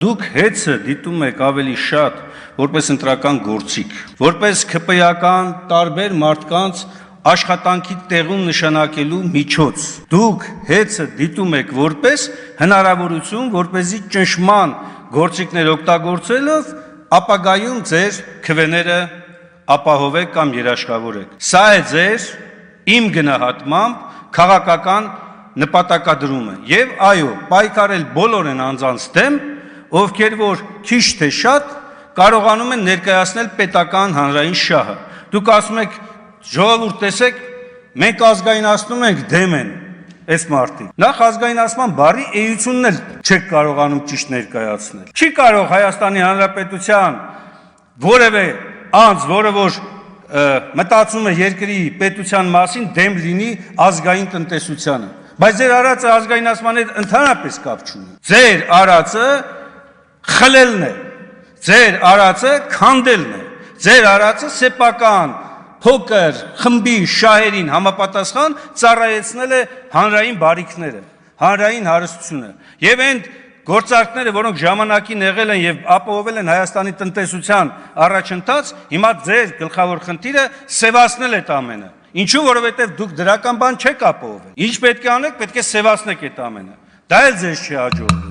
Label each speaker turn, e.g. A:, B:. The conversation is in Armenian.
A: Դուք հեծը դիտում եք ավելի շատ որպես ընտրական գործիք, որպես ՔՊ-ական տարբեր մարդկանց աշխատանքի տեղում նշանակելու միջոց։ Դուք հեծը դիտում եք որպես հնարավորություն, որպեսզի ճնշման գործիքներ օգտագործելով ապագայում ձեր քվեները ապահովեք կամ երաշխավորեք։ Սա է ձեր իմ գնահատմամբ քաղաքական նպատակադրումը։ Եվ այո, պայքարել բոլոր են անձանց դեմ, ովքեր որ քիչ թե շատ կարողանում են ներկայացնել պետական հանրային շահը։ Դուք ասում եք, ժողովուրդ տեսեք, մենք ազգայնացնում ենք, դեմ են այս մարդիկ։ Նախ ազգայնացման բառի էությունն էլ չեք կարողանում ճիշտ ներկայացնել։ Չի կարող Հայաստանի Հանրապետության որևէ անձ, որը որ մտածում է երկրի պետության մասին, դեմ լինի ազգային տնտեսությանը։ Բայց ձեր արածը ազգայնացման հետ ընդհանրապես կապ չունի։ Ձեր արածը խլելն է, ձեր արածը քանդելն է, ձեր արածը սեփական փոքր խմբի շահերին համապատասխան ծառայեցնել է հանրային բարիքները, հանրային հարստությունը։ Եվ այն գործարքները, որոնք ժամանակին եղել են եւ ապահովել են Հայաստանի տնտեսության առաջընթաց, հիմա ձեր գլխավոր խնդիրը սևացնել այդ ամենը։ Ինչու, որովհետեւ դուք դրական բան չեք ապահովել։ Ինչ պետք է անեք, պետք է սևացնեք այդ ամենը։ Դա էլ ձեզ չի հաջողվում։